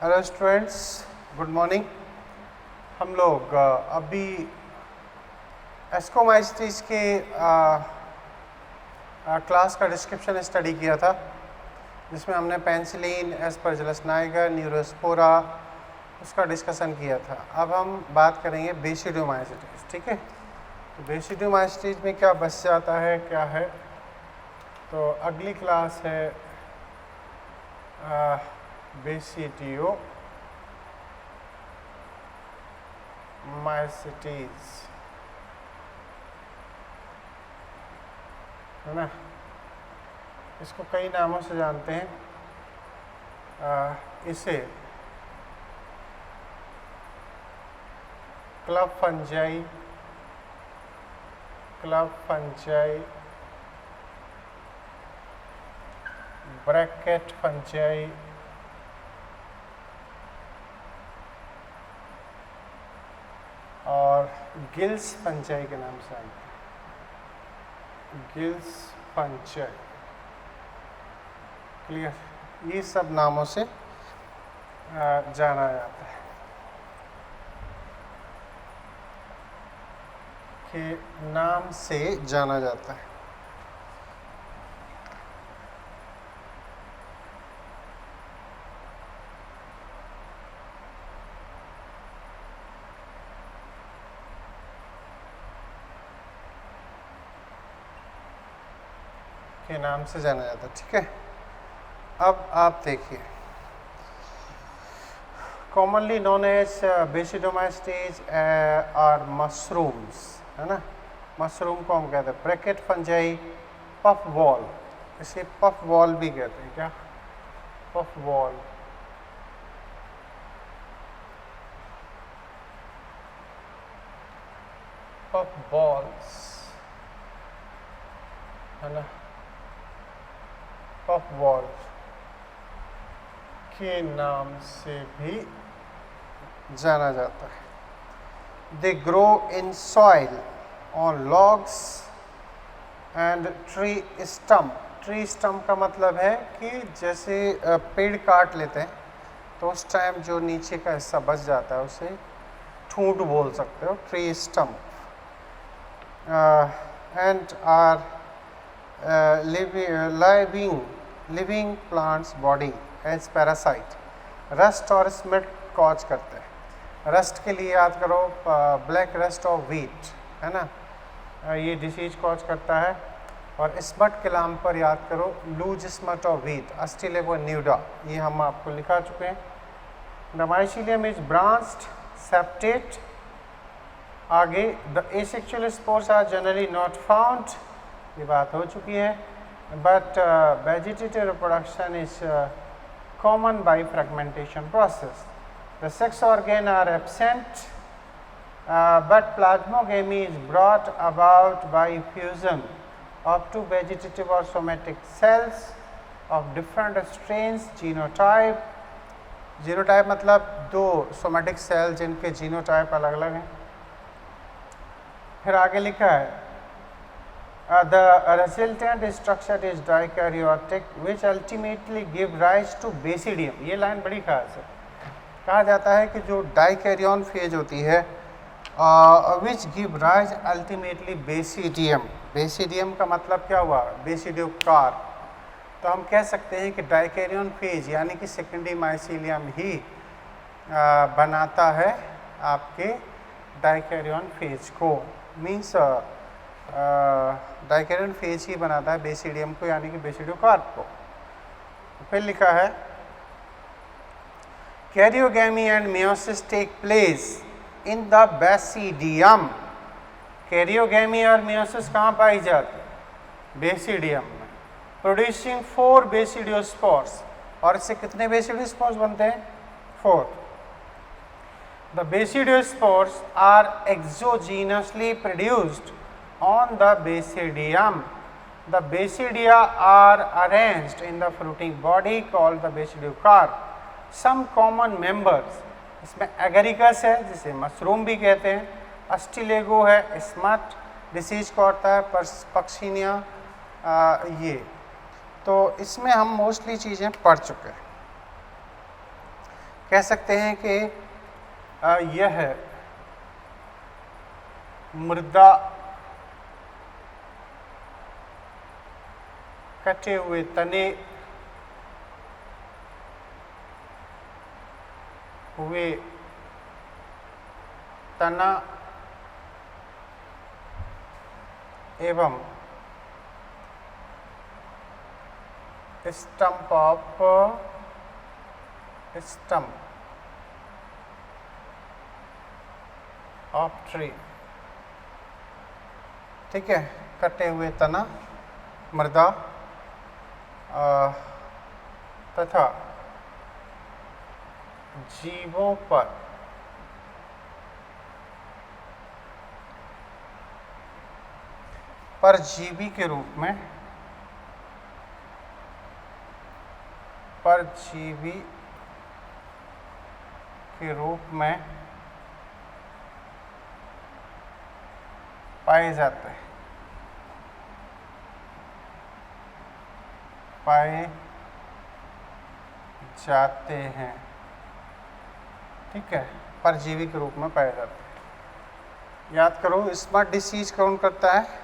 Hello students, good morning. हम लोग अभी एस्कोमाइस्टीज के क्लास का डिस्क्रिप्शन स्टडी किया था, जिसमें हमने पेनिसिलिन, एस्परजिलस नाइगर, न्यूरोस्पोरा उसका डिस्कशन किया था। अब हम बात करेंगे बेसिडियोमाइसीटीज। ठीक है, तो बेसिडियोमाइसीटीज में क्या बच जाता है, क्या है, तो अगली क्लास है बेसिडियोमाइसीटीज, है ना। इसको कई नामों से जानते हैं। इसे क्लब फंजाई, ब्रैकेट फंजाई, और गिल्स फंजाई के नाम से जानते हैं। गिल्स फंजाई, क्लियर, ये सब नामों से जाना जाता है के नाम से जाना जाता है। के नाम से जाना जाता है। ठीक है, अब आप देखिए, कॉमनली नोन एज बेसिडियोमाइसीटीज और मशरूम्स, है ना। मशरूम को हम कहते हैं ब्रैकेट फंजाई, पफ बॉल, इसे पफ बॉल भी कहते हैं। क्या, पफ बॉल, पफ बॉल्स, है ना, पफ बॉल के नाम से भी जाना जाता है। They grow in soil on logs and tree stump. Tree stump का मतलब है कि जैसे पेड़ काट लेते हैं तो उस टाइम जो नीचे का हिस्सा बच जाता है उसे ठूंठ बोल सकते हो, tree stump. And are living plants body as parasite. Rust और स्मिट कॉज करते हैं। रस्ट के लिए याद करो ब्लैक रस्ट ऑफ व्हीट, है ना, ये डिसीज कॉज करता है। और स्मट के नाम पर याद करो loose smut of wheat, Ustilago nuda, ये हम आपको लिखा चुके हैं। The mycelium is branched septate. आगे, the asexual spores are generally not found, ये बात हो चुकी है। But vegetative reproduction is common by fragmentation process. The sex organ are absent, but plasmogamy is brought about by fusion of two vegetative or somatic cells of different strains, genotype। Genotype मतलब दो somatic cell जिनके genotype अलग अलग हैं। फिर आगे लिखा है the resultant structure is dikaryotic which ultimately give rise to basidium। ये लाइन बड़ी खास है। कहा जाता है कि जो डाइकैरियन फेज होती है which give rise ultimately basidium. Basidium का मतलब क्या हुआ, बेसिडियोकार। तो हम कह सकते हैं कि डाइकैरियन फेज यानी कि सेकेंडरी माइसीलियम ही बनाता है आपके डाइकैरियन फेज को, मीन्स डाइकैरियन फेज ही बनाता है बेसिडियम को, यानी कि बेसिडियोकार्प को। फिर लिखा है Karyogamy and meiosis take place in the basidium। Karyogamy और meiosis कहाँ पाई जाती है, बेसिडियम में, प्रोड्यूसिंग 4 बेसिडियोस्पोर्स। और इससे कितने बेसिडियोस्पोर्स बनते हैं, 4। The basidiospores are exogenously produced on the basidium. The basidia are arranged in the fruiting body called the basidiocarp. Some common members, इसमें एगरिकस है जिसे मशरूम भी कहते हैं, अस्टिलेगो है, स्मट डिसीज को होता है, पक्सिनिया, ये तो इसमें हम मोस्टली चीज़ें पढ़ चुके हैं। कह सकते हैं कि यह मृदा कटे हुए तने हुए तना एवं स्टम्प ऑफ ट्री, ठीक है, कटे हुए तना, मृदा तथा जीवों पर परजीवी के रूप में पाए जाते हैं, ठीक है, परजीवी के रूप में पाए जाते हैं। याद करो, स्मट डिसीज कौन करता है?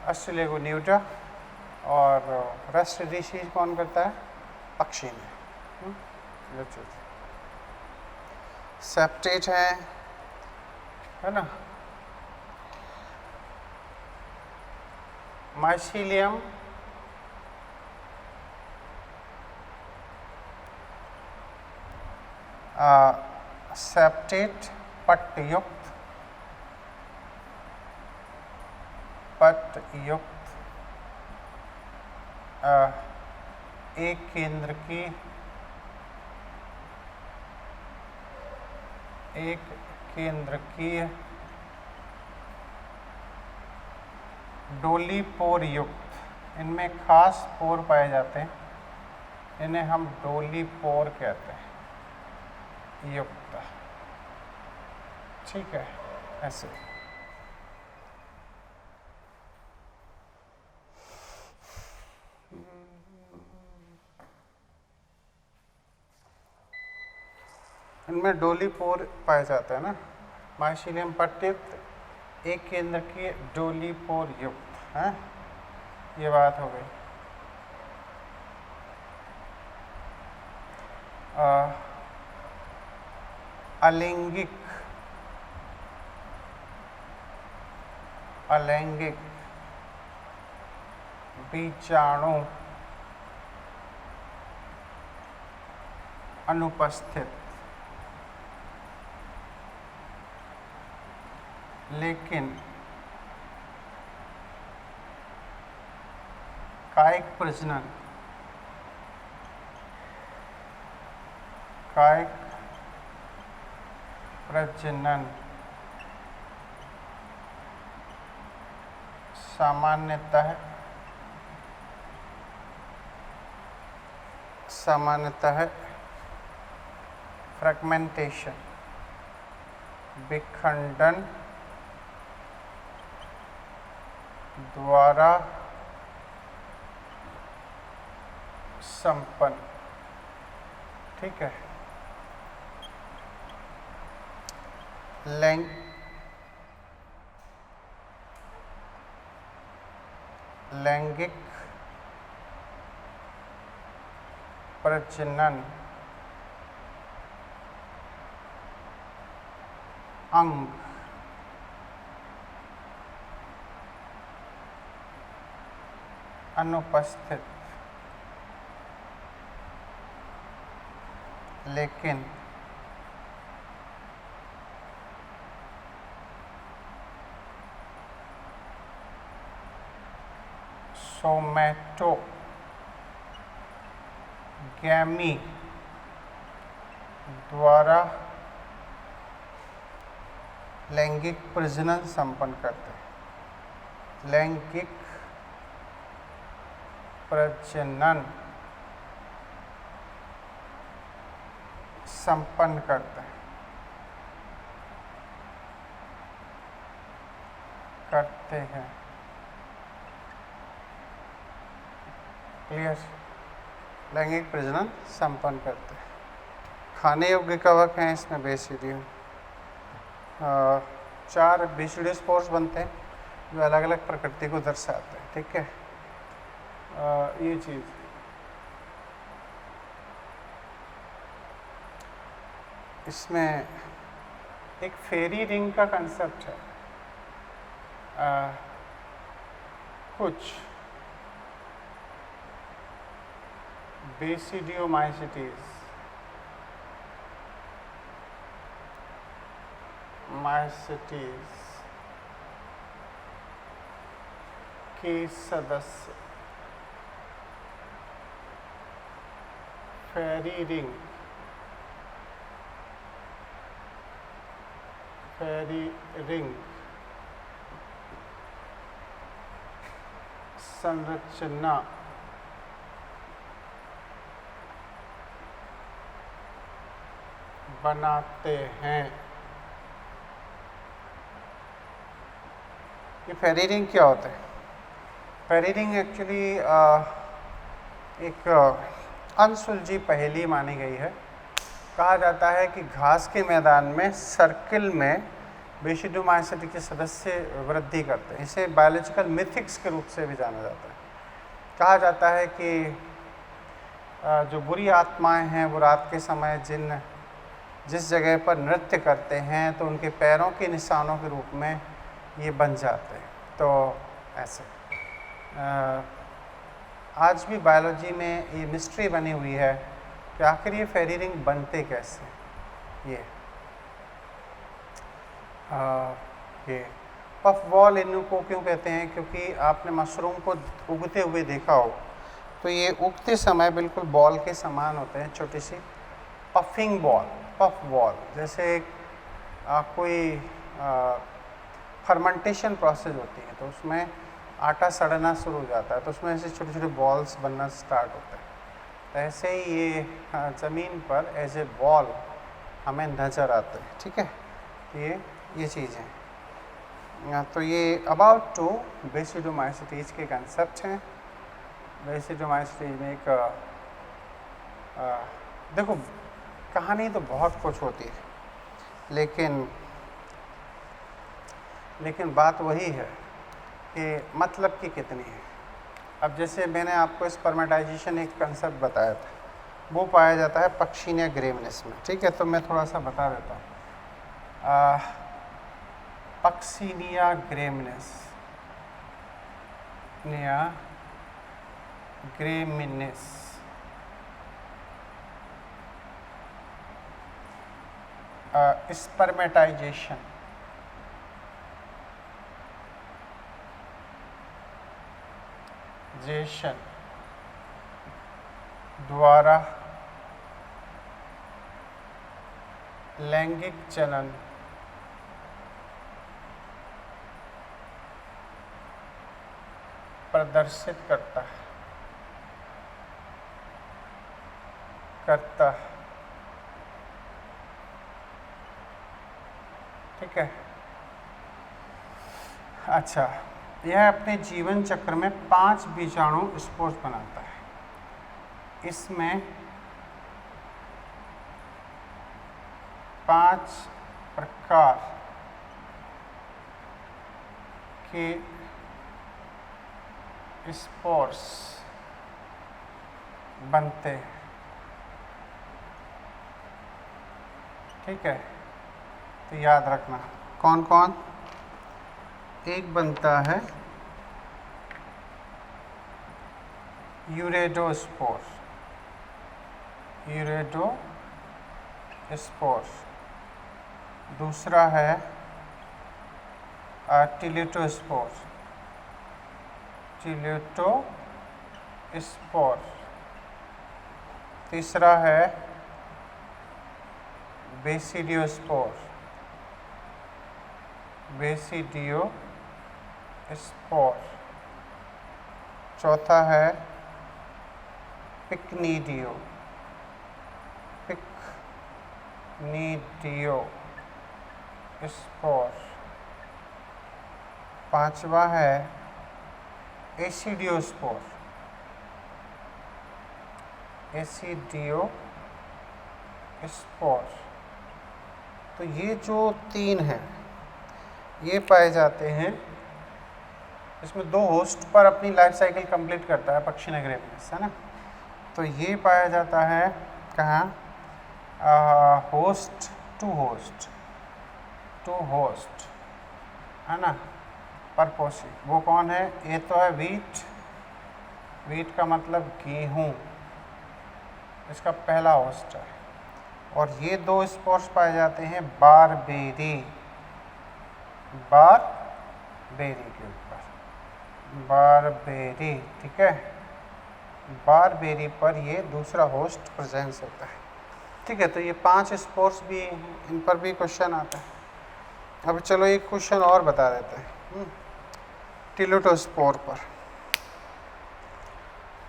अस्ट्रेलेगोन्यूटा। और रस्ट डिसीज कौन करता है? पक्षी ने। सेप्टेट है ना, माइसीलियम सेप्टेट पट्टयुक्त एक केंद्र की डोली पोर युक्त, इनमें खास पोर पाए जाते हैं, इन्हें हम डोली पोर कहते हैं, युक्त, ठीक है, ऐसे। इनमें डोली पोर पाए जाते हैं ना, माइसीलियम पट्टयुक्त, एक केंद्र की डोली पोर युक्त है, ये बात हो गई। अलैंगिक बीजाणु अनुपस्थित, लेकिन कायिक प्रजनन सामान्यतः फ्रैगमेंटेशन, विखंडन द्वारा संपन्न, ठीक है। लैंगिक प्रजनन अंग अनुपस्थित, लेकिन सोमैटोगैमी द्वारा लैंगिक प्रजनन संपन्न करते हैं। लैंगिक प्रजनन संपन्न करते हैं। क्लियर? लैंगिक प्रजनन संपन्न करते हैं। खाने योग्य कवक हैं इसमें बेसिडियम। 4 बेसिडियो स्पोर्स बनते हैं जो अलग अलग प्रकृति को दर्शाते हैं। ठीक है, ये चीज़ इसमें एक फेरी रिंग का कंसेप्ट है। कुछ बेसिडियोमाइसिटीज के सदस्य फेरी रिंग संरचना बनाते हैं। ये फेरी रिंग क्या होता है? फेरी रिंग एक्चुअली एक अनसुलझी पहेली मानी गई है। कहा जाता है कि घास के मैदान में सर्किल में बेसिडियोमाइसिटी के सदस्य वृद्धि करते हैं। इसे बायोलॉजिकल मिथिक्स के रूप से भी जाना जाता है। कहा जाता है कि जो बुरी आत्माएं हैं वो रात के समय जिस जगह पर नृत्य करते हैं तो उनके पैरों के निशानों के रूप में ये बन जाते हैं। तो ऐसे आज भी बायोलॉजी में ये मिस्ट्री बनी हुई है कि आखिर ये फेरी रिंग बनते कैसे। ये पफ बॉल इनको क्यों कहते हैं? क्योंकि आपने मशरूम को उगते हुए देखा हो तो ये उगते समय बिल्कुल बॉल के समान होते हैं, छोटी सी पफिंग बॉल, पफ बॉल। जैसे कोई फर्मेंटेशन प्रोसेस होती है तो उसमें आटा सड़ना शुरू हो जाता है तो उसमें ऐसे छोटे छोटे बॉल्स बनना स्टार्ट होता है। तो ऐसे ही ये ज़मीन पर एज ए बॉल हमें नज़र आता है। ठीक है, तो ये चीज़ें। तो ये अबाउट टू बेसिडियोमाइसिटीज़ के कंसेप्ट हैं। बेसिडियोमाइसिटीज़ में एक देखो कहानी तो बहुत कुछ होती है लेकिन बात वही है कि मतलब की कितनी है। अब जैसे मैंने आपको स्पर्मेटाइजेशन एक कंसेप्ट बताया था, वो पाया जाता है पक्षीनिया ग्रेमिनिस में। ठीक है, तो मैं थोड़ा सा बता देता हूँ। पक्षीनिया ग्रेमिनिस स्पर्मेटाइजेशन द्वारा लैंगिक जनन प्रदर्शित करता ठीक है। अच्छा, यह अपने जीवन चक्र में 5 बीजाणु स्पोर्स बनाता है। इसमें 5 प्रकार के स्पोर्स बनते हैं। ठीक है, तो याद रखना कौन कौन। एक बनता है यूरेडोस्पोर, दूसरा है टिलेटोस्पोर, तीसरा है बेसिडियोस्पोर, चौथा है पिक्नीडियो, स्पोर, पांचवा है एसिडियोस्पोर, स्पोर। तो ये जो 3 हैं ये पाए जाते हैं, इसमें 2 होस्ट पर अपनी लाइफ साइकिल कंप्लीट करता है पक्षी ग्रेविस, है ना। तो ये पाया जाता है कहाँ, होस्ट टू होस्ट, है ना, परपोसी। वो कौन है, ये तो है वीट का मतलब गेहूँ, इसका पहला होस्ट है। और ये 2 स्पोर्स पाए जाते हैं बारबेरी के ऊपर, बारबेरी, ठीक है। बारबेरी पर ये दूसरा होस्ट प्रेजेंस होता है, ठीक है। तो ये 5 स्पोर्स भी, इन पर भी क्वेश्चन आता है। अब चलो एक क्वेश्चन और बता देते हैं टिलोटोस्पोर पर,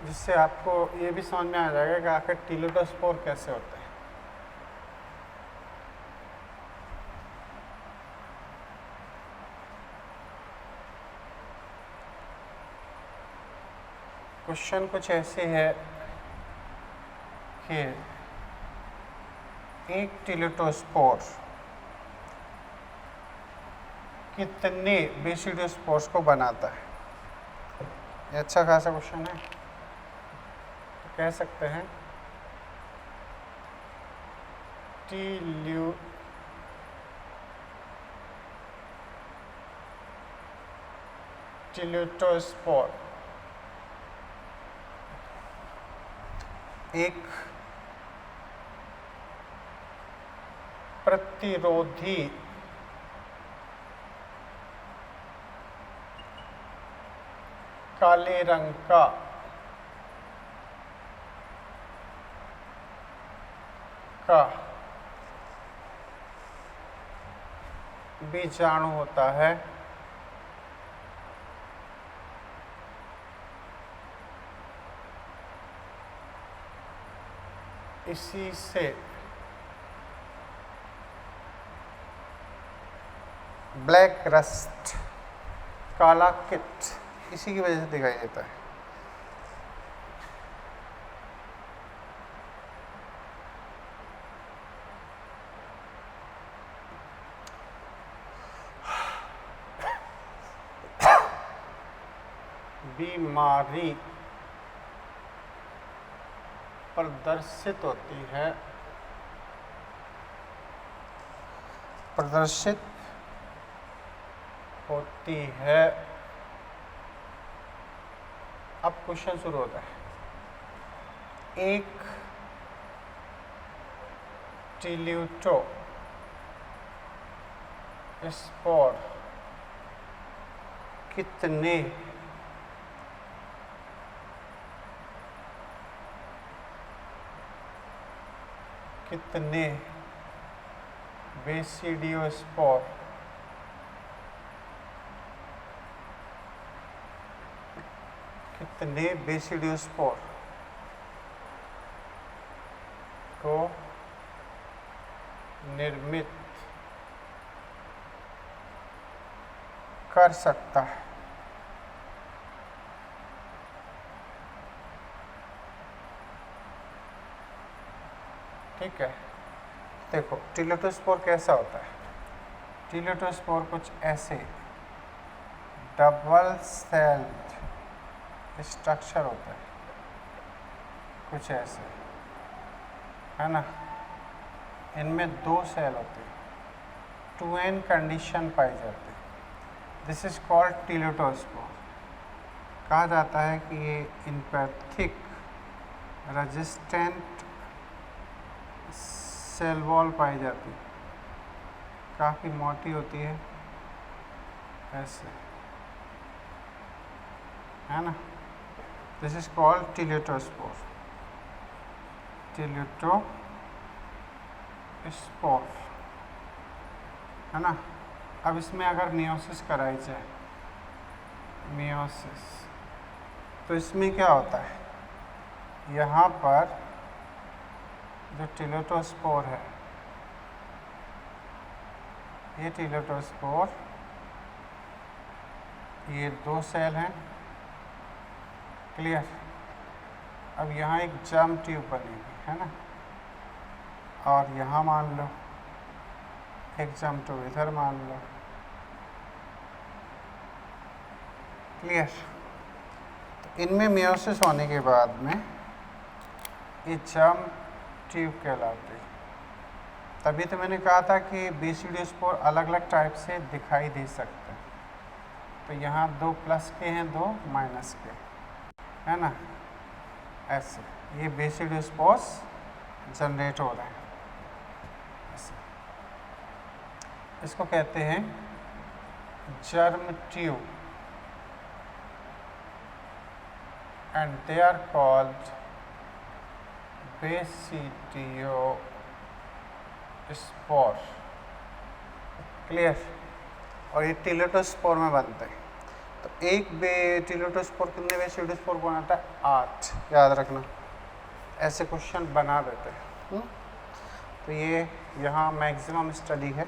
जिससे आपको ये भी समझ में आ जाएगा कि आखिर टिलोटोस्पोर कैसे होते हैं। क्वेश्चन कुछ ऐसे है कि एक टिलोटोस्पोर कितने बेसिडियोस्पोर्स को बनाता है। ये अच्छा खासा क्वेश्चन है। तो कह सकते हैं टिलोटोस्पोर एक प्रतिरोधी काले रंग का बीजाणु होता है, इसी से ब्लैक रस्ट, काला किट, इसी की वजह से दिखाई देता है। बीमारी प्रदर्शित होती है। अब क्वेश्चन शुरू होता है, एक टिलोटोस्पोर कितने बेसिडियोस्पोर को निर्मित कर सकता है। ठीक है, देखो टिलोटोस्पोर कैसा होता है। टिलोटोस्पोर कुछ ऐसे डबल सेल्ड स्ट्रक्चर होता है, कुछ ऐसे, है ना। इनमें 2 सेल होते हैं, 2n कंडीशन पाई जाती है। This is called teliospore. कहा जाता है कि ये इन पर थिक रेजिस्टेंट सेल वॉल पाई जाती है, काफ़ी मोटी होती है ऐसे, है ना। दिस इज कॉल्ड टिलोटोस्पोर, है ना। अब इसमें अगर मियोसिस कराई जाए, मियोसिस, तो इसमें क्या होता है, यहाँ पर जो टिलोटोस्पोर है, ये टिलोटोस्पोर, ये 2 सेल हैं, क्लियर। अब यहाँ एक जर्म ट्यूब बनेगी, है ना। और यहाँ मान लो, एक जम्प टू इधर मान लो। क्लियर? तो इनमें मियोसिस होने के बाद में ये जम्प ट्यूब कहलाती है। तभी तो मैंने कहा था कि बेसिडियोस्पोर अलग अलग टाइप से दिखाई दे सकते हैं। तो यहाँ 2 प्लस के हैं, 2 माइनस के, है ना, ऐसे ये बेसिडियोस्पोर्स जनरेट हो रहे हैं ऐसे। इसको कहते हैं germ tube and they are called basidiospore. Clear? और ये टिलेटोस्पोर में बनते हैं। तो एक टिलेटोस्पोर कितने बेसिडियोस्पोर बनाता है? 8। याद रखना, ऐसे क्वेश्चन बना देते हैं। तो ये यहाँ मैक्सिमम स्टडी है,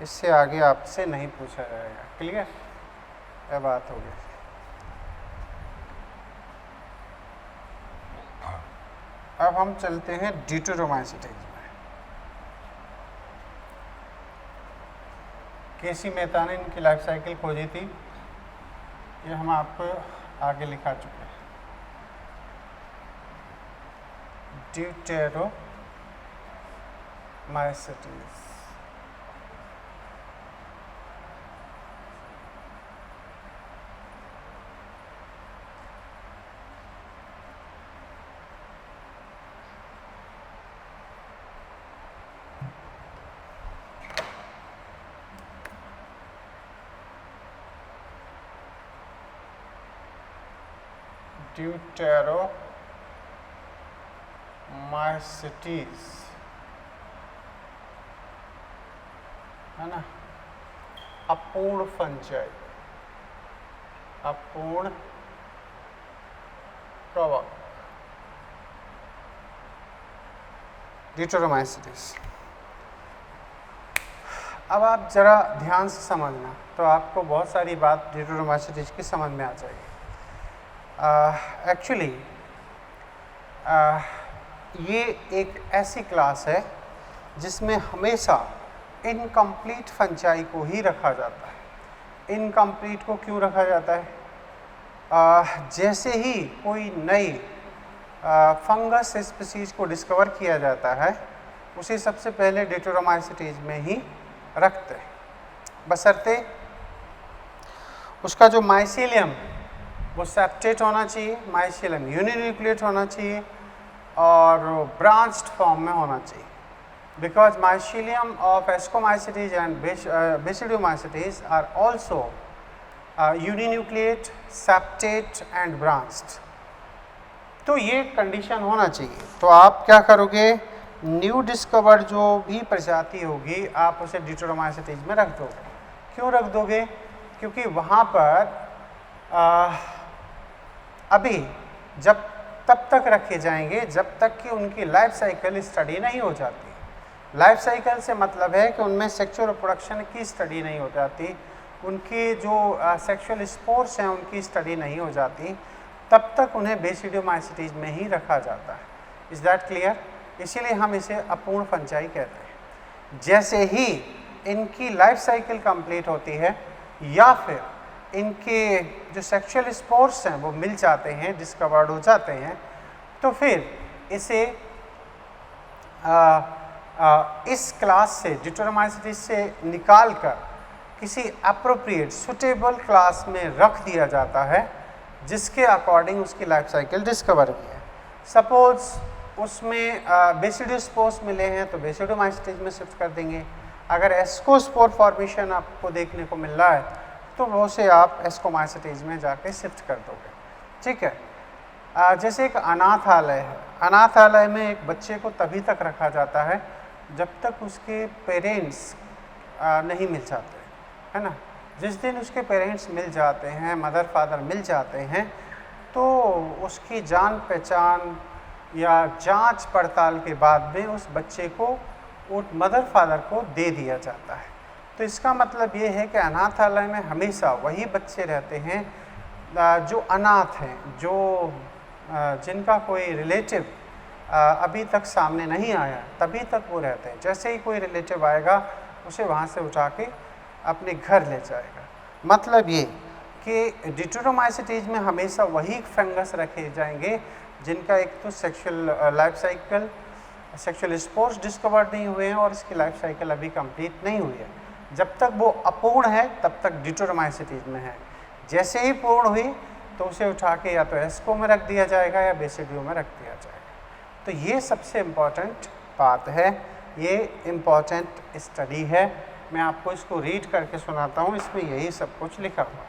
इससे आगे आपसे नहीं पूछा जाएगा। क्लियर? यह बात हो गई। अब हम चलते हैं ड्यूटेरोमाइसीटेज में। केसी मेहता ने इनकी लाइफ साइकिल खोजी थी, ये हम आपको आगे लिखा चुके हैं। ड्यूटेरोमाइसीटेज ड्यूटेरोमाइसीटेज, है ना, अपूर्ण फंजाई, अपूर्ण कवक, ड्यूटेरोमाइसीटेज। अब आप जरा ध्यान से समझना, तो आपको बहुत सारी बात ड्यूटेरोमाइसीटेज की समझ में आ जाएगी। एक्चुअली ये एक ऐसी क्लास है जिसमें हमेशा इनकम्प्लीट फंजाई को ही रखा जाता है। इनकम्प्लीट को क्यों रखा जाता है? जैसे ही कोई नई फंगस स्पीसीज को डिस्कवर किया जाता है, उसे सबसे पहले ड्यूटेरोमाइसीटेज में ही रखते हैं, बशर्ते उसका जो माइसीलियम वो सेप्टेट होना चाहिए, माइसीलियम यूनिन्यूक्लिएट होना चाहिए और ब्रांच्ड फॉर्म में होना चाहिए। Because mycelium of ascomycetes and basidiomycetes are also uninucleate, septate and branched. तो ये कंडीशन होना चाहिए। तो आप क्या करोगे, न्यू डिस्कवर्ड जो भी प्रजाति होगी आप उसे ड्यूटेरोमाइसीटेज में रख दोगे। क्यों रख दोगे? क्योंकि वहाँ पर अभी जब तब तक रखे जाएंगे जब तक कि उनकी लाइफ साइकिल स्टडी नहीं हो जाती। लाइफ साइकिल से मतलब है कि उनमें सेक्सुअल रिप्रोडक्शन की स्टडी नहीं हो जाती, उनके जो सेक्सुअल स्पोर्स हैं उनकी स्टडी नहीं हो जाती, तब तक उन्हें बेसिडियोमाइसीटेज में ही रखा जाता है। Is that clear? इसीलिए हम इसे अपूर्ण फंजाई कहते हैं। जैसे ही इनकी लाइफ साइकिल कंप्लीट होती है या फिर इनके जो सेक्सुअल स्पोर्स हैं वो मिल जाते हैं, डिस्कवर्ड हो जाते हैं, तो फिर इसे इस क्लास से, ड्यूटेरोमाइसीटेज से निकाल कर किसी अप्रोप्रिएट सुटेबल क्लास में रख दिया जाता है जिसके अकॉर्डिंग उसकी लाइफ साइकिल डिस्कवर की है। सपोज उसमें बेसिडियोस्पोर्स मिले हैं तो बेसिडियोमाइसीटेज में शिफ्ट कर देंगे। अगर एस्कोस्पोर फॉर्मेशन आपको देखने को मिल रहा है तो वो से आप एस्कोमाइसीटेज में जाके शिफ्ट कर दोगे। ठीक है। जैसे एक अनाथालय है, अनाथालय में एक बच्चे को तभी तक रखा जाता है जब तक उसके पेरेंट्स नहीं मिल जाते, है ना। जिस दिन उसके पेरेंट्स मिल जाते हैं, मदर फादर मिल जाते हैं, तो उसकी जान पहचान या जांच पड़ताल के बाद में उस बच्चे को वो मदर फादर को दे दिया जाता है। तो इसका मतलब ये है कि अनाथालय में हमेशा वही बच्चे रहते हैं जो अनाथ हैं, जो जिनका कोई रिलेटिव अभी तक सामने नहीं आया तभी तक वो रहते हैं। जैसे ही कोई रिलेटिव आएगा उसे वहाँ से उठा के अपने घर ले जाएगा। मतलब ये कि डिट्रोमाइसिटीज में हमेशा वही फंगस रखे जाएंगे जिनका एक तो sexual life cycle, sexual spores discovered नहीं हुए हैं और इसकी लाइफ साइकिल अभी कंप्लीट नहीं हुई है। जब तक वो अपूर्ण है तब तक डिट्रोमाइसिटीज में है। जैसे ही पूर्ण हुई तो उसे उठा के या तो एस्को में रख दिया जाएगा या बेसिडियो में रख दिया जाएगा। तो ये सबसे इम्पॉर्टेंट बात है, ये इम्पॉर्टेंट स्टडी है। मैं आपको इसको रीड करके सुनाता हूँ, इसमें यही सब कुछ लिखा हुआ है,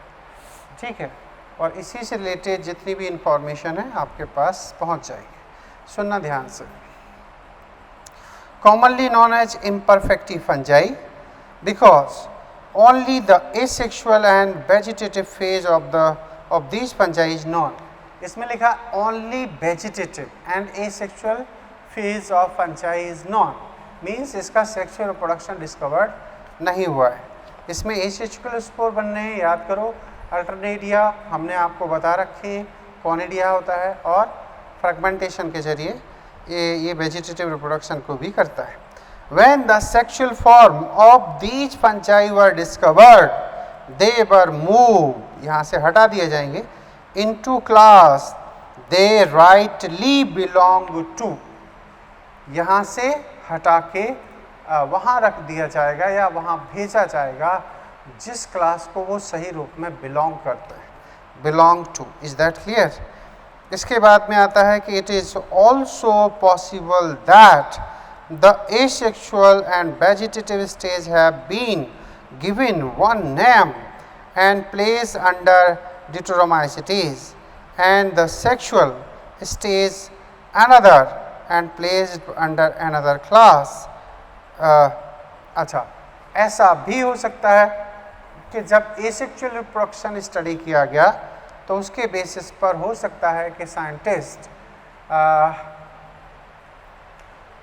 ठीक है। और इसी से रिलेटेड जितनी भी इंफॉर्मेशन है आपके पास पहुँच जाएगी। सुनना ध्यान से। Commonly known as imperfecti fungi because only the asexual and vegetative phase of these fungi is known. इसमें लिखा only vegetative and asexual phase of fungi is known, means इसका sexual reproduction discovered नहीं हुआ है। इसमें asexual spore बनने हैं, याद करो। अल्टरनेरिया हमने आपको बता रखे हैं, कॉनिडिया होता है और फ्रेगमेंटेशन के जरिए ये वेजिटेटिव रिप्रोडक्शन को भी करता है। When the sexual form of these fungi were discovered, they were moved, यहाँ से हटा दिए जाएंगे, into class they rightly belong to, यहाँ से हटा के वहाँ रख दिया जाएगा या वहाँ भेजा जाएगा जिस क्लास को वो सही रूप में बिलोंग करता है, belong to, is that clear? इसके बाद में आता है कि it is also possible that the asexual and vegetative stage have been given one name and placed under Deuteromycetes, and the sexual stage another and placed under another class. अच्छा, ऐसा भी हो सकता है कि जब एसेक्सुअल रिप्रोडक्शन स्टडी किया गया तो उसके बेसिस पर हो सकता है कि साइंटिस्ट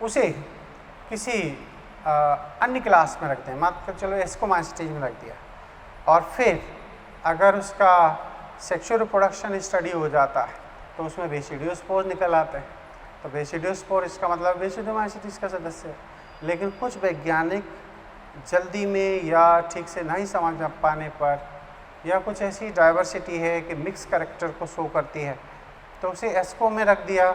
उसे किसी अन्य क्लास में रख दें, मतलब चलो एस्कोमाइसिटीज में रख दिया, और फिर अगर उसका सेक्सुअल रिप्रोडक्शन स्टडी हो जाता है तो उसमें बेसिडियोस्पोर निकल आते हैं। तो बेसिडियोस्पोर इसका मतलब बेसिडियोमाइसिटीज का सदस्य है। लेकिन कुछ वैज्ञानिक जल्दी में या ठीक से नहीं समझ पाने पर या कुछ ऐसी डाइवर्सिटी है कि मिक्स कैरेक्टर को शो करती है तो उसे एस्को में रख दिया।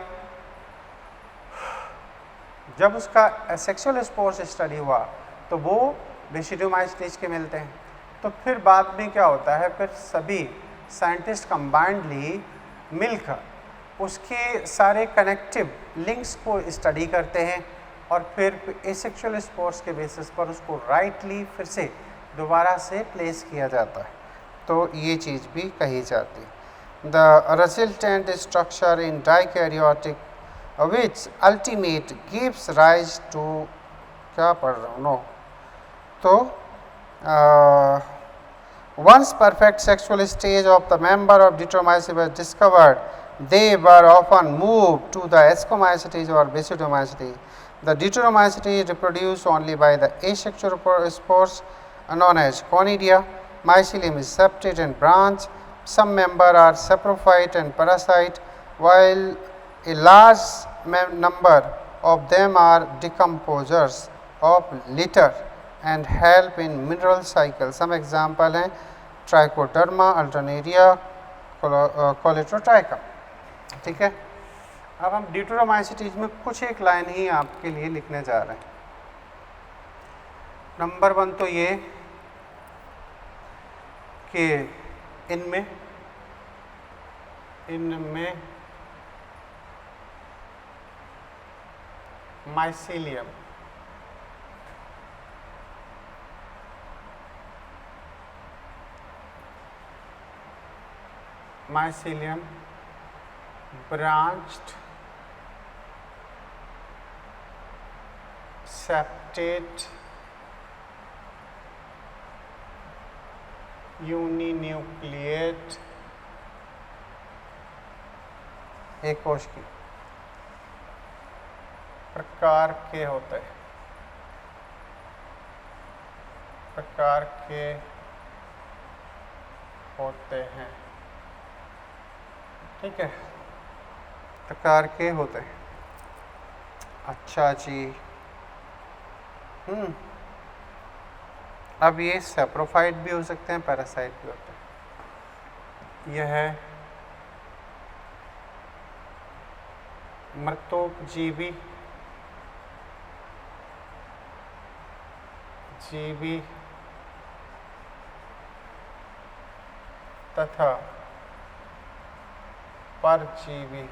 जब उसका सेक्सुअल स्पोर्स स्टडी हुआ तो वो बेसिडियोमाइसिटीज के मिलते हैं। तो फिर बाद में क्या होता है, फिर सभी साइंटिस्ट कंबाइंडली मिलकर उसके सारे कनेक्टिव लिंक्स को स्टडी करते हैं और फिर एसेक्सुअल स्पोर्स के बेसिस पर उसको राइटली फिर से दोबारा से प्लेस किया जाता है। तो ये चीज़ भी कही जाती है। The resultant structure in dikaryotic which ultimate gives rise to, क्या पढ़ रहा हूँ, नो, तो once perfect sexual stage of the member of Deuteromycetes was discovered, they were often moved to the Ascomycetes or Basidiomycetes. The Deuteromycetes reproduce only by the asexual spores known as conidia. Mycelium is separate and branch. Some member are saprophyte and parasite, while a large number of them are decomposers of litter and help in mineral cycle. Some example हैं trichoderma, Alternaria, कोलेट्रोट्राइका। ठीक है, अब हम deuteromycetes में कुछ एक line ही आपके लिए लिखने जा रहे हैं। नंबर 1 तो ये कि इनमें माइसीलियम branched septate यूनिन्यूक्लिएट एक कोश की प्रकार के होते हैं, ठीक है, प्रकार के होते हैं। अच्छा जी। अब ये सेप्रोफाइट भी हो सकते हैं, पैरासाइट भी होते हैं। यह है मृतोपजीवी जीवी तथा परजीवी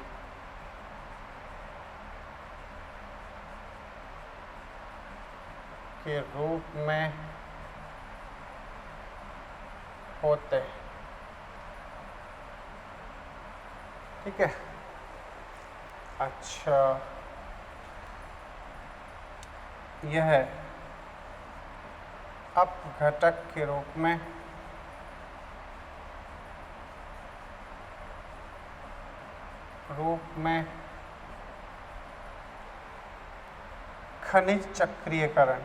के रूप में होते हैं। ठीक है। अच्छा, यह अपघटक के रूप में खनिज चक्रीयकरण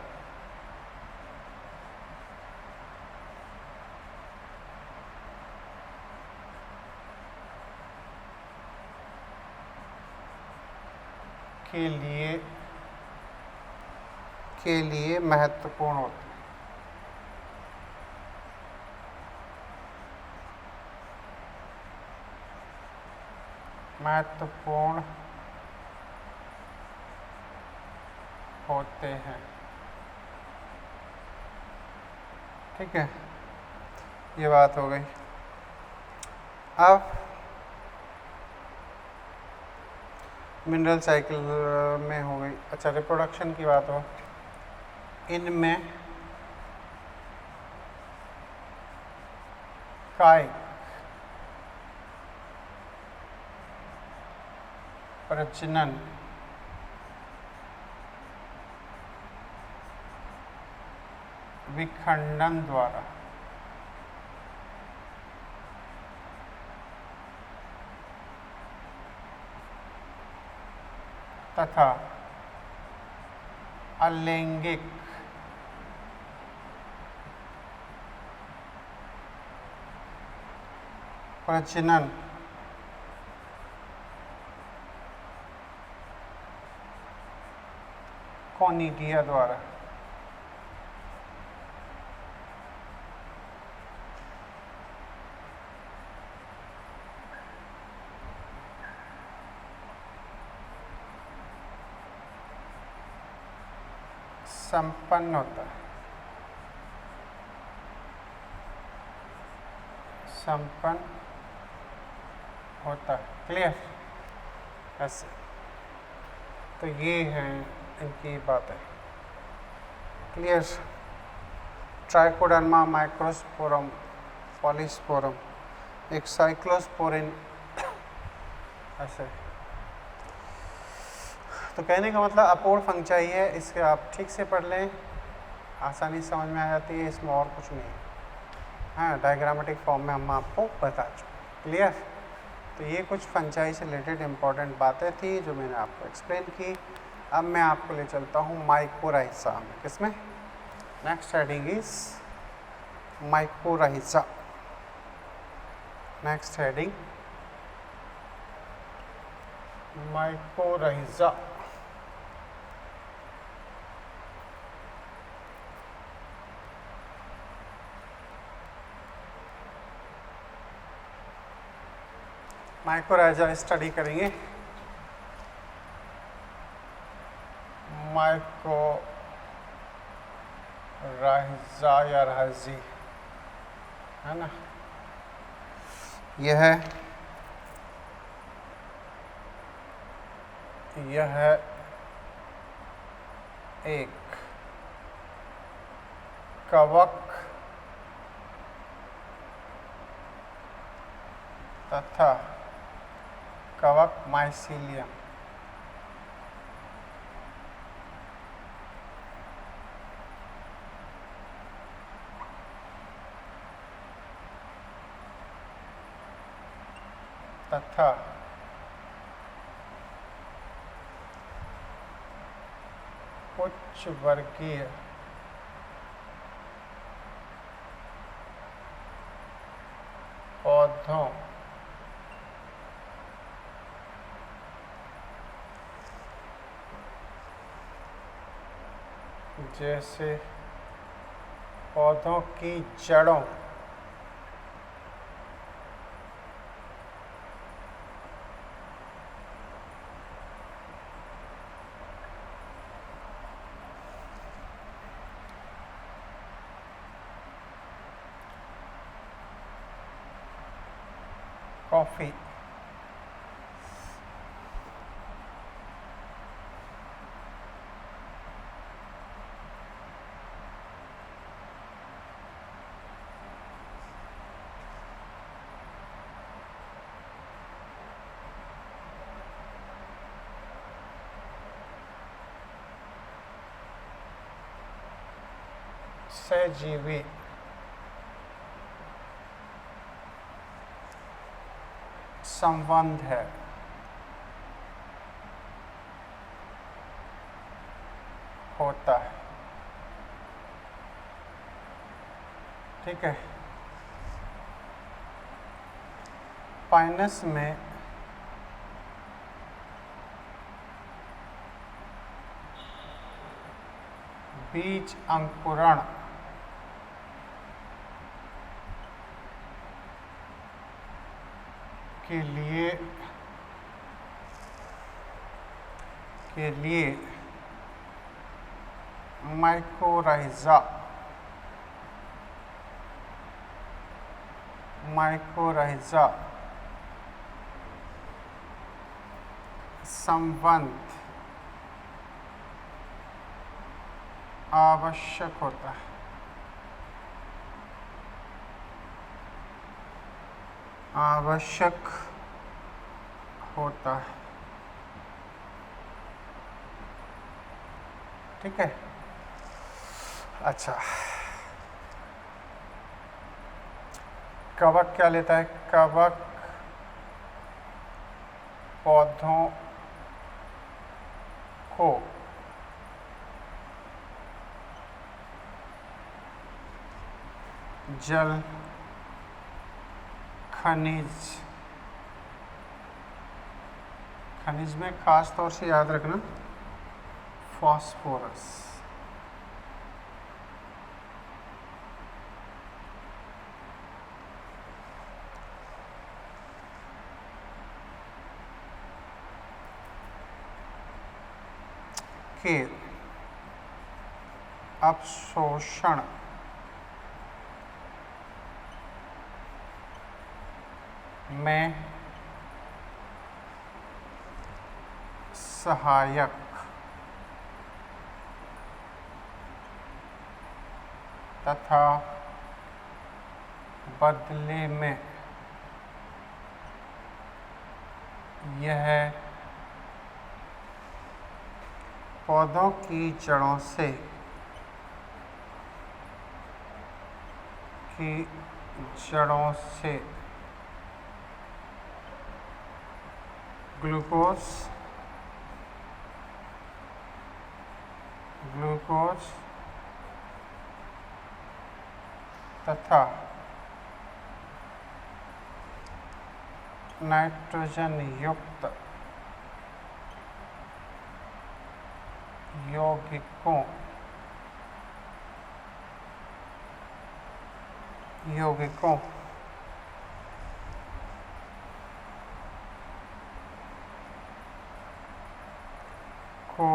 के लिए महत्वपूर्ण होते हैं। महत्वपूर्ण होते हैं। ठीक है, ये बात हो गई। अब मिनरल साइकिल में हो गई। अच्छा, रिप्रोडक्शन की बात हो, इनमें कायिक प्रजनन विखंडन द्वारा तथा अलैंगिक प्रजनन कोनिडिया द्वारा संपन्न होता है। संपन्न होता है। क्लियर? ऐसे तो ये हैं इनकी बातें। क्लियर? ट्राइकोडर्मा, माइक्रोस्पोरम, पॉलीस्पोरम, एक साइक्लोस्पोरिन, ऐसे। तो कहने का मतलब अपोड फंक्चाई है, इसके आप ठीक से पढ़ लें, आसानी समझ में आ जाती है, इसमें और कुछ नहीं है। हाँ, डायग्रामेटिक फॉर्म में हम आपको बता चुके। क्लियर? तो ये कुछ फंचाई से रिलेटेड इम्पॉर्टेंट बातें थी जो मैंने आपको एक्सप्लेन की। अब मैं आपको ले चलता हूँ माइकोराइजा में। किसमें? Next heading is mycorrhiza. Next heading mycorrhiza. Mycorrhiza study करेंगे। माइकोराइजा या राइजी है ना, यह एक कवक तथा कवक माइसीलियम तथा उच्च वर्गीय पौधों जैसे पौधों की जड़ों, कॉफी, सहजीवी, संबंध है, होता है। ठीक है। पाइनस में बीज अंकुरण के लिए माइकोराइजा संबंध आवश्यक होता है। ठीक है। अच्छा, कवक क्या लेता है? कवक पौधों को जल, खनिज में खास तौर से याद रखना फास्फोरस, के अवशोषण में सहायक तथा बदले में यह पौधों की जड़ों से ग्लूकोज तथा नाइट्रोजन युक्त यौगिकों को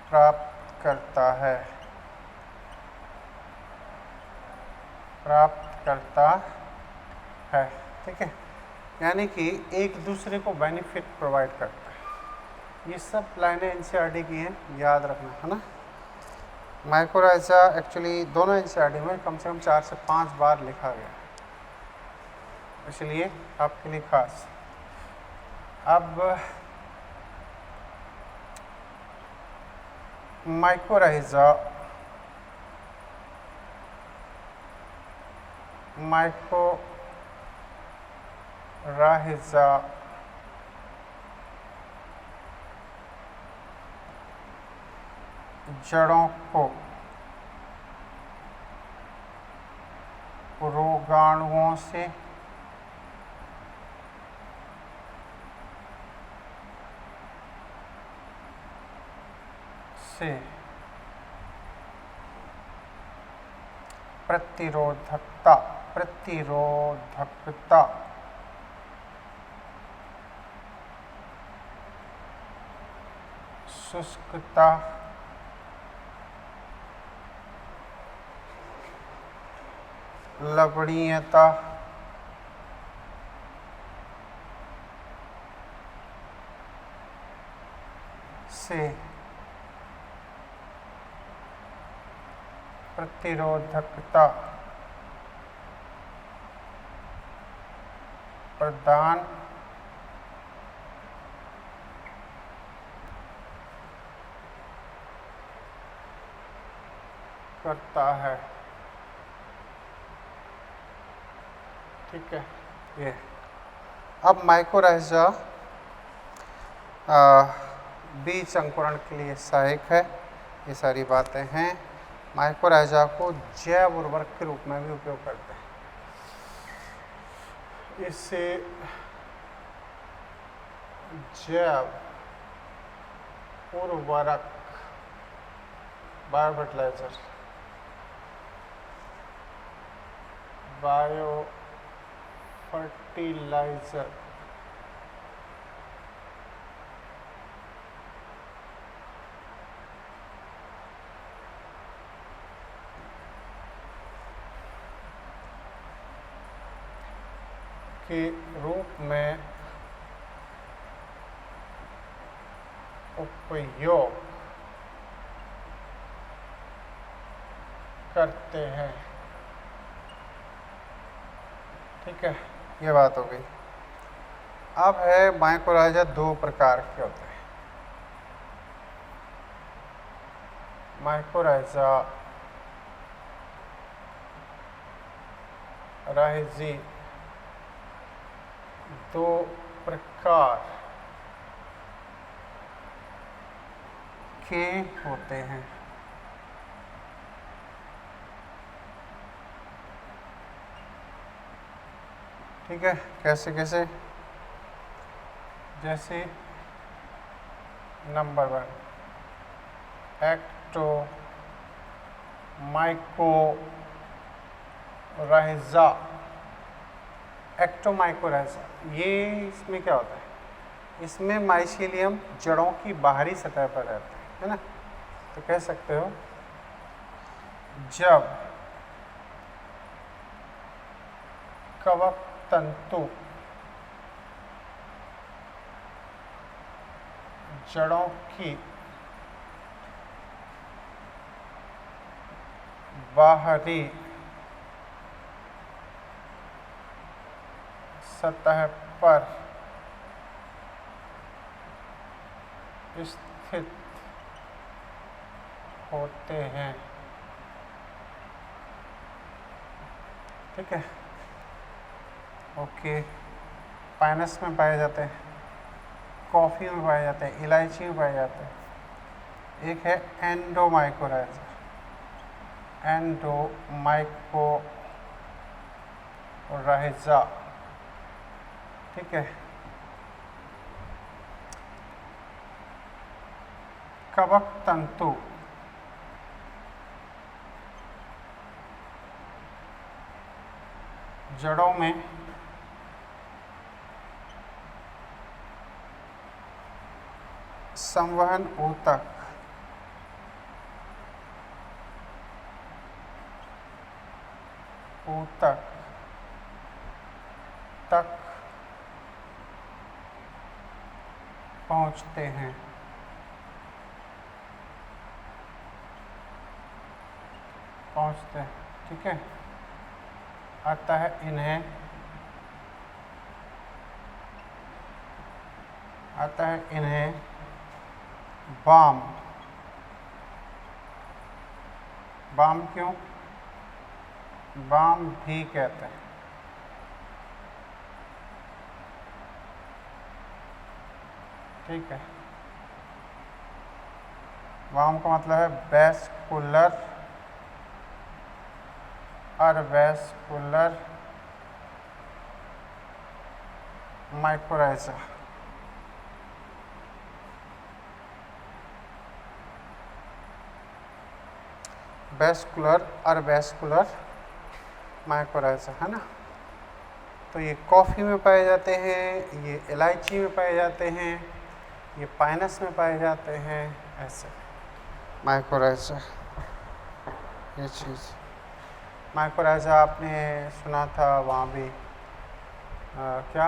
प्राप्त करता है। ठीक है, यानी कि एक दूसरे को बेनिफिट प्रोवाइड करता है। ये सब लाइनें एनसीईआरटी की हैं, याद रखना है ना। माइकोराइजा एक्चुअली दोनों एनसीईआरटी में कम से कम 4 से 5 बार लिखा गया, इसलिए आपके लिए खास। अब माइकोराइजा जड़ों को रोगाणुओं से से प्रतिरोधकता, प्रतिरोधकता शुष्कता, लवणीयता, से प्रतिरोधकता प्रदान करता है। ठीक है, ये अब माइकोराइजा बीज अंकुरण के लिए सहायक है। ये सारी बातें हैं। माइकोराइजा को जैव उर्वरक के रूप में भी उपयोग करते हैं। इससे जैव उर्वरक, बायो फर्टिलाइजर, बायो फर्टिलाइजर के रूप में उपयोग करते हैं। ठीक है, ये बात हो गई। अब है माइकोराइजा दो प्रकार के होते हैं। माइकोराइजा राइजी दो प्रकार के होते हैं। ठीक है, कैसे कैसे? जैसे नंबर 1 एक्टो माइकोराइजा। एक्टोमाइकोराइजा, ये इसमें क्या होता है? इसमें माइसीलियम जड़ों की बाहरी सतह पर रहता है ना। तो कह सकते हो जब कवक तंतु जड़ों की बाहरी सतह पर स्थित होते हैं। ठीक है, ओके। पाइनस में पाए जाते हैं, कॉफ़ी में पाए जाते हैं, इलायची में पाए जाते हैं। एक है एंडोमाइकोराइजा, एंडोमाइकोराइजा। ठीक है, कवक तंतु जड़ों में संवहन ऊतक तक पहुंचते हैं। ठीक है, आता है इन्हें बाम क्यों बाम भी कहते हैं। ठीक है, बाम का मतलब है वैस्कुलर माइकोराइजा। वेस्कुलर और वेस्कुलर माइकोराइजा, है ना। तो ये कॉफ़ी में पाए जाते हैं, ये इलायची में पाए जाते हैं, ये पाइनस में पाए जाते हैं, ऐसे माइकोराइजा। ये चीज़ माइकोराइजा आपने सुना था वहाँ भी क्या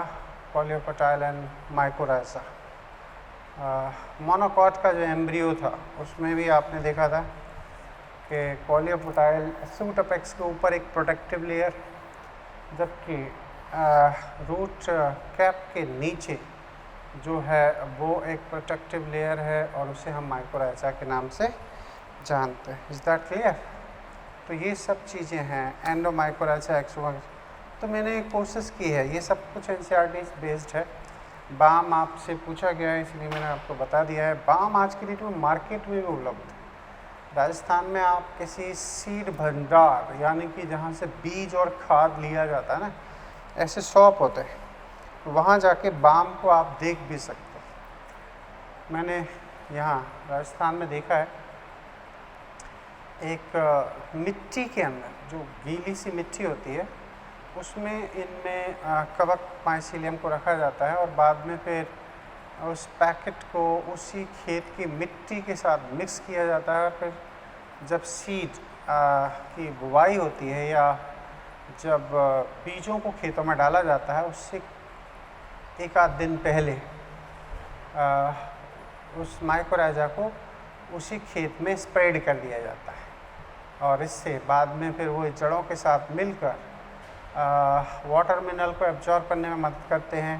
कोलियोपोटाइल एंड माइकोराइजा। मोनोकॉट का जो एम्ब्रियो था उसमें भी आपने देखा था कि कोलियोपोटाइल सूट अपेक्स के ऊपर एक प्रोटेक्टिव लेयर, जबकि रूट कैप के नीचे जो है वो एक प्रोटेक्टिव लेयर है और उसे हम माइकोराइजा के नाम से जानते हैं। Is that clear? तो ये सब चीज़ें हैं, एंडोमाइकोराइजा, एक्सो। तो मैंने कोशिश की है, ये सब कुछ एनसीईआरटी बेस्ड है। बाम आपसे पूछा गया है इसलिए मैंने आपको बता दिया है। बाम आज की डेट में मार्केट में भी उपलब्ध है। राजस्थान में आप किसी सीड भंडार यानी कि जहाँ से बीज और खाद लिया जाता है ना, ऐसे शॉप होते हैं, वहाँ जाके बाम को आप देख भी सकते हो। मैंने यहाँ राजस्थान में देखा है, एक मिट्टी के अंदर जो गीली सी मिट्टी होती है उसमें इनमें कवक माइसीलियम को रखा जाता है और बाद में फिर उस पैकेट को उसी खेत की मिट्टी के साथ मिक्स किया जाता है। फिर जब सीड की बुवाई होती है या जब बीजों को खेतों में डाला जाता है, उससे एक आध दिन पहले उस माइकोराइजा को उसी खेत में स्प्रेड कर दिया जाता है और इससे बाद में फिर वो जड़ों के साथ मिलकर वाटर मिनरल को एब्जॉर्ब करने में मदद करते हैं।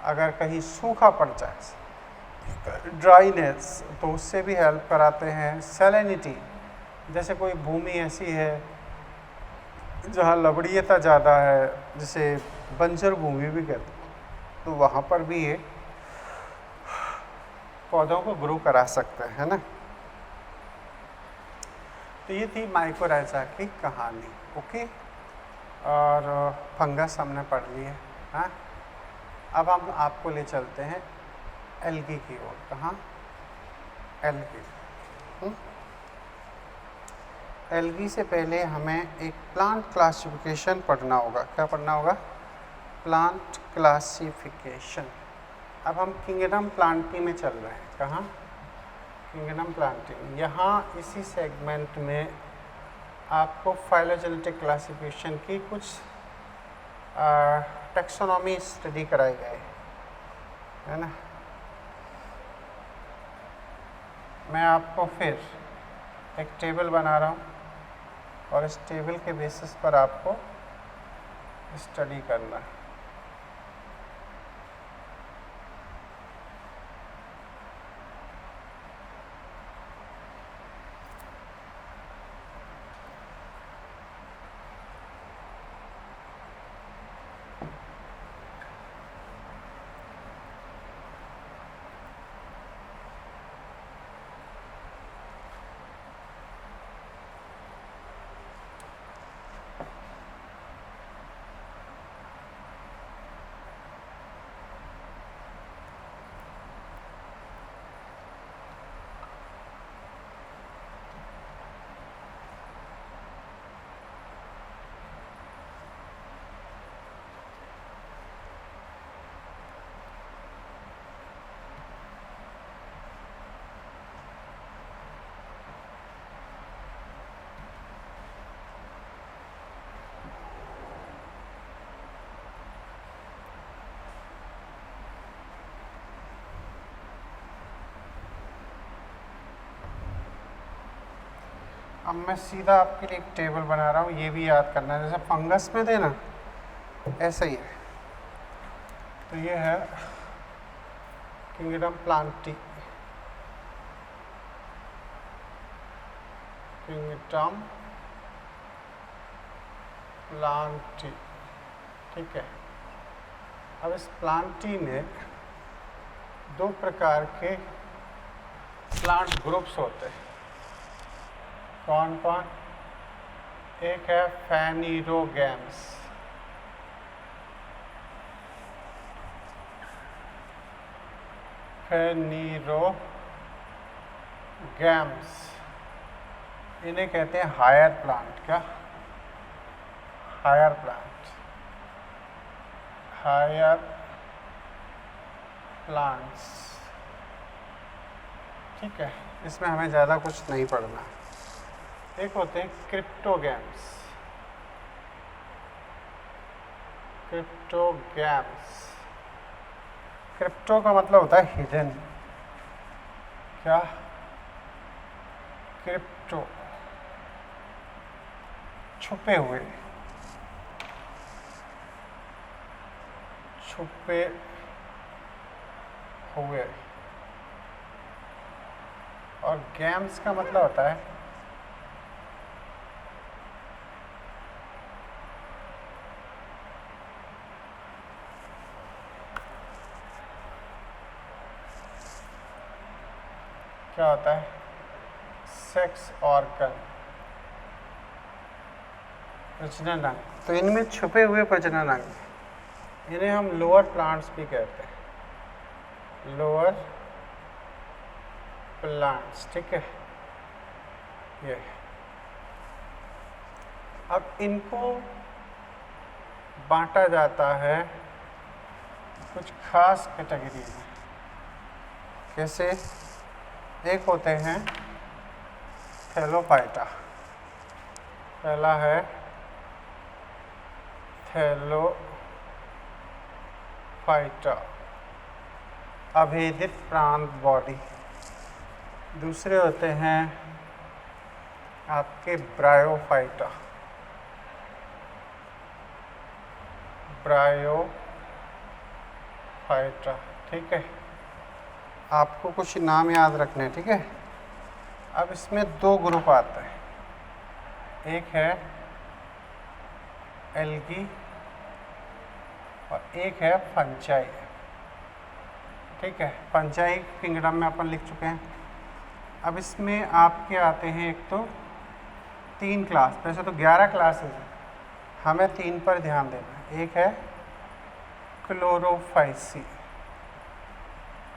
अगर कहीं सूखा पड़ जाए, ड्राइनेस, तो उससे भी हेल्प कराते हैं। सैलिनिटी, जैसे कोई भूमि ऐसी है जहाँ लवणीयता ज़्यादा है, जिसे बंजर भूमि भी कहते हैं, तो वहाँ पर भी ये पौधों को ग्रो करा सकते हैं, है ना। तो ये थी माइकोराइजा की कहानी। ओके, और फंगस हमने पढ़ ली है। हाँ, अब हम आपको ले चलते हैं एल्गी की ओर। कहाँ? एल्गी। एल्गी से पहले हमें एक प्लांट क्लासिफिकेशन पढ़ना होगा। क्या पढ़ना होगा? Plant classification. अब हम किंगडम प्लांटी में चल रहे हैं। कहाँ? Kingdom Plantae. यहाँ इसी सेगमेंट में आपको फाइलोजेनेटिक क्लासिफिकेशन की कुछ टैक्सोनॉमी स्टडी कराई गई है ना। मैं आपको फिर एक टेबल बना रहा हूँ और इस टेबल के बेसिस पर आपको स्टडी करना है। अब मैं सीधा आपके लिए एक टेबल बना रहा हूँ, ये भी याद करना है। जैसे फंगस में थे ना, ऐसा ही है। तो ये है किंगडम प्लांटी। किंगडम प्लांटी, ठीक है। अब इस प्लांटी में दो प्रकार के प्लांट ग्रुप्स होते हैं। कौन कौन? एक है फेनिरोगैम्स, फेनिरोगैम्स, इन्हें कहते हैं हायर प्लांट। क्या? Higher plant, higher plants. ठीक है, इसमें हमें ज़्यादा कुछ नहीं पढ़ना। एक होते हैं क्रिप्टोगैम्स। क्रिप्टोगैम्स, क्रिप्टो का मतलब होता है हिडन। क्या? क्रिप्टो, छुपे हुए, छुपे हुए। और गेम्स का मतलब होता है क्या होता है? सेक्स ऑर्गन, प्रजनन अंग। तो इनमें छुपे हुए प्रजनन अंग, इन्हें हम लोअर प्लांट्स भी कहते हैं, लोअर प्लांट्स। ठीक है, ये। अब इनको बांटा जाता है कुछ खास कैटेगरी में। कैसे? एक होते हैं थैलोफाइटा। पहला है थैलोफाइटा, अभेदित प्रांत बॉडी। दूसरे होते हैं आपके ब्रायोफाइटा, ब्रायोफाइटा। ठीक है, आपको कुछ नाम याद रखने हैं। ठीक है, अब इसमें दो ग्रुप आते हैं, एक है एल्गी और एक है फंजाई। ठीक है, फंजाई किंगडम में अपन लिख चुके हैं। अब इसमें आपके आते हैं एक तो 3 क्लास, वैसे तो 11 क्लासेस हैं, हमें 3 पर ध्यान देना है। एक है क्लोरोफाइसी,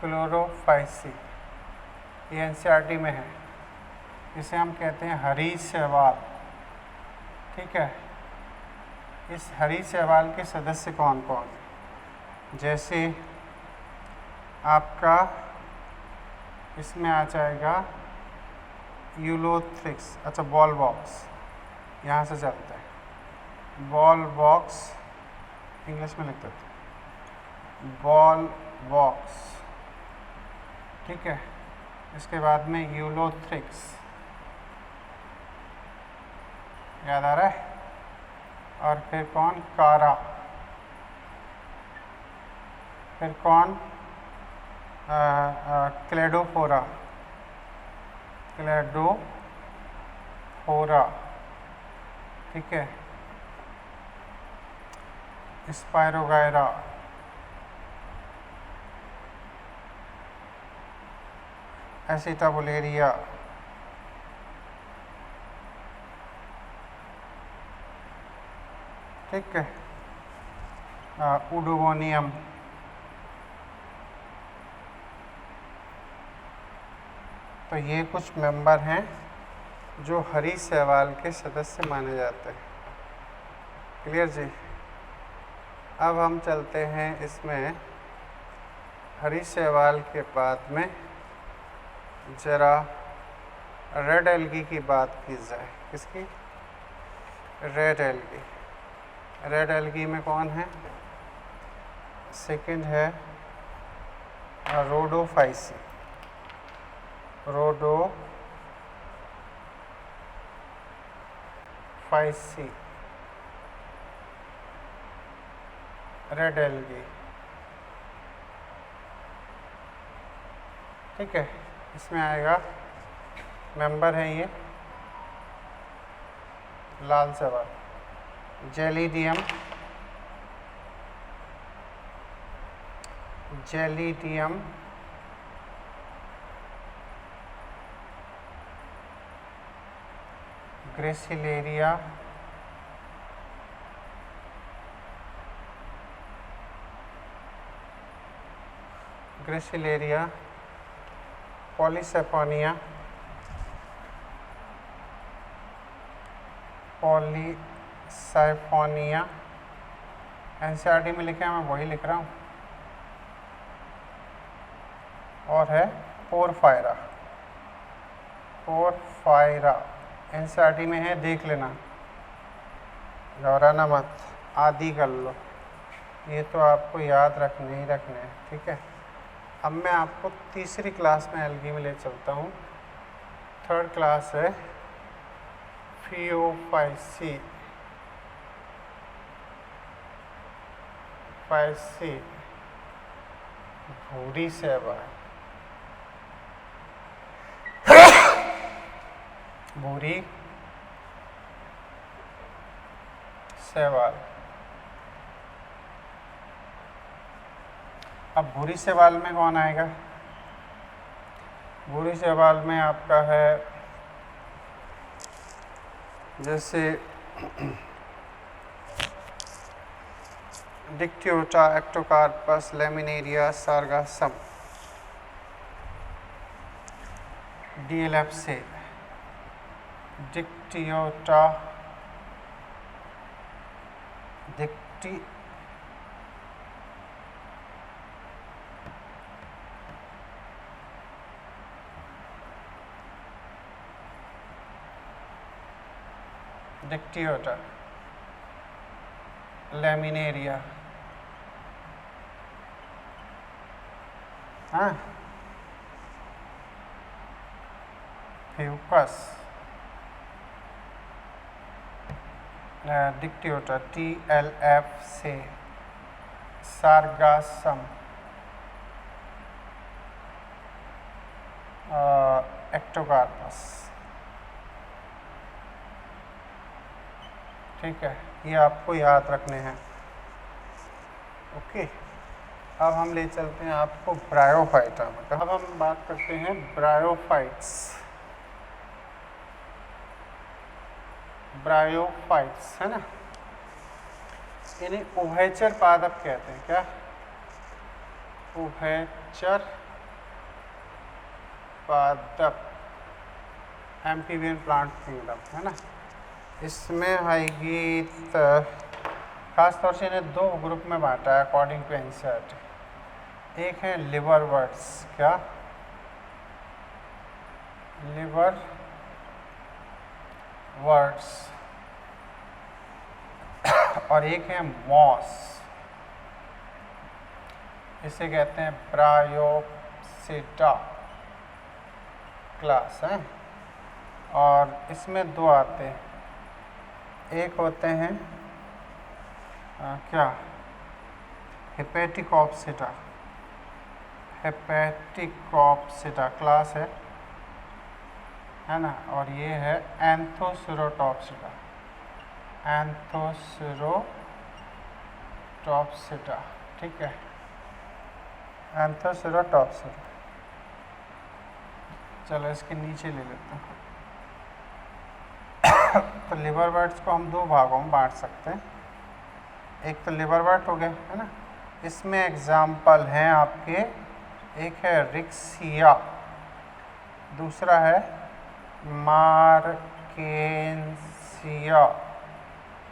क्लोरोफाइसी, ये एनसीईआरटी में है। इसे हम कहते हैं हरी शैवाल। ठीक है, इस हरी शैवाल के सदस्य कौन कौन? जैसे आपका इसमें आ जाएगा यूलोथ्रिक्स। अच्छा, बॉल बॉक्स, यहाँ से चलता है। बॉल बॉक्स इंग्लिश में लिख देते हैं, बॉल बॉक्स। ठीक है, इसके बाद में यूलोथ्रिक्स, याद आ रहा है? और फिर कौन? कारा। फिर कौन? Cladophora, Cladophora. ठीक है, स्पायरोगायरा, एसिटाबुलेरिया। ठीक है, उडोगोनियम। तो ये कुछ मेंबर हैं जो हरी शैवाल के सदस्य माने जाते हैं। क्लियर जी? अब हम चलते हैं इसमें हरी शैवाल के बाद में जरा रेड एल्गी की बात की जाए। किसकी? Red algae. रेड एल्गी में कौन है? सेकंड है रोडोफाइसी, रोडोफाइसी, रेड एल्गी। ठीक है, इसमें आएगा मेंबर है ये लाल शैवाल, Gelidium, Gelidium, Gracilaria, Polysiphonia, Polysiphonia, NCERT में लिखा है, मैं वही लिख रहा हूँ। और है पोरफायरा, पोरफायरा एनसीईआरटी में है, देख लेना, घबराना मत, आदि कर लो, ये तो आपको याद रखने ही रखने हैं, ठीक है। अब मैं आपको तीसरी क्लास में एल्गी में ले चलता हूँ। थर्ड क्लास है फियोफाइसी, भूरी शैवाल, भूरी शैवाल। अब भूरी शैवाल में कौन आएगा? भूरी शैवाल में आपका है जैसे डिक्टियोटा, एक्टोकार्पस, लेमिनेरिया, सार्गासम, डीएलएफ से डिक्टियोटा, डिक्टियोटा, लेमिनेरिया, हाँ, फ्यूकस, डिक्टियोटा, TLF से सार्गासम, एक्टोकार्पस, ठीक है, ये आपको याद रखने हैं। ओके, अब हम ले चलते हैं आपको ब्रायोफाइटा में। अब हम बात करते हैं ब्रायोफाइट्स। ब्रायोफाइट्स है ना, इन्हें उभयचर पादप कहते हैं। क्या? उभयचर पादप, एम्फीबियन प्लांट किंगडम है ना। इसमें आएगी खास तौर से इन्हें दो ग्रुप में बांटा है अकॉर्डिंग टू एनसीईआरटी। एक है लिवरवर्ट्स, क्या? लिवरवर्ट्स, और एक है मॉस, इसे कहते हैं ब्रायोप्सिटा क्लास है। और इसमें दो आते हैं, एक होते हैं क्या? हेपेटिकॉप्सिटा, हेपेटिकॉप्सिटा क्लास है ना। और ये है एंथोसिरोटॉप्सिटा, एंथोसिरोटॉप्सिटा, ठीक है, एंथोसिरोटॉप्सिटा। चलो इसके नीचे ले लेते हैं। तो लिवरवर्ट्स को हम दो भागों में बांट सकते हैं। एक तो लिवरवर्ट हो गया है ना, इसमें एग्जाम्पल हैं आपके, एक है रिक्सिया, दूसरा है मार्केंसिया,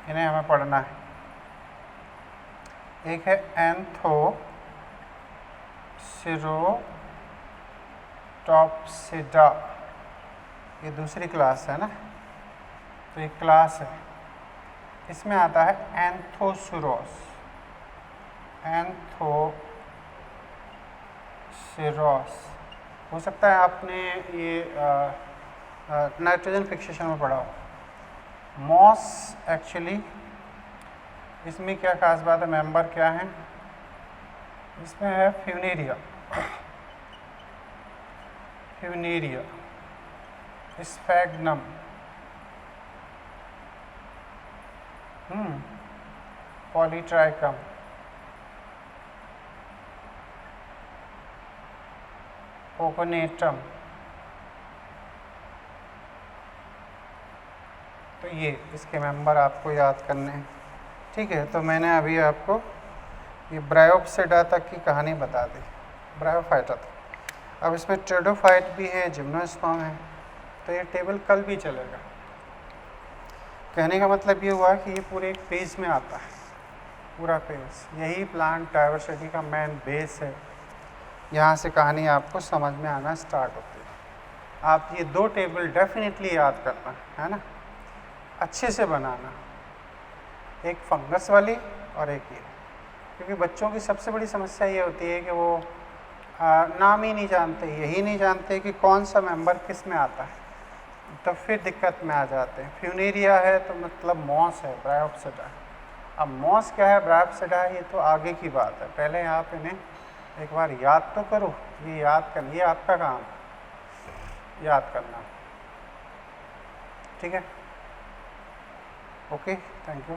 इन्हें हमें पढ़ना है। एक है एंथोसिरोटॉप्सिडा, ये दूसरी क्लास है ना, तो एक क्लास है। इसमें आता है एंथोसिरोस, एंथोसिरोस। हो सकता है आपने ये नाइट्रोजन फिक्सेशन में पढ़ा हो। मॉस एक्चुअली इसमें क्या खास बात है, मेंबर क्या है इसमें? है फ्यूनेरिया, फ्यूनेरिया, स्फैग्नम, पॉलीट्राइकम, कोकोनेटम। तो ये इसके मेंबर आपको याद करने हैं, ठीक है। तो मैंने अभी आपको ये ब्रायोप्सिडा तक की कहानी बता दी, ब्रायोफाइटा तक। अब इसमें ट्रेडोफाइट भी है, जिम्नोस्पर्म है, तो ये टेबल कल भी चलेगा। कहने का मतलब ये हुआ कि ये पूरे एक पेज में आता है, पूरा पेज। यही प्लांट डाइवर्सिटी का मेन बेस है। यहाँ से कहानी आपको समझ में आना स्टार्ट होती है। आप ये 2 टेबल डेफिनेटली याद करना है ना, अच्छे से बनाना, एक फंगस वाली और एक ये। क्योंकि बच्चों की सबसे बड़ी समस्या ये होती है कि वो नाम ही नहीं जानते, यही नहीं जानते कि कौन सा मेंबर किस में आता है, तो फिर दिक्कत में आ जाते हैं। फ्यूनेरिया है तो मतलब मॉस है, ब्रायोप्सिडा। अब मॉस क्या है, ब्रायोप्सिडा है, ये तो आगे की बात है। पहले आप इन्हें एक बार याद तो करो। ये याद करना, ये आपका काम है, याद करना। ठीक है, ओके, थैंक यू।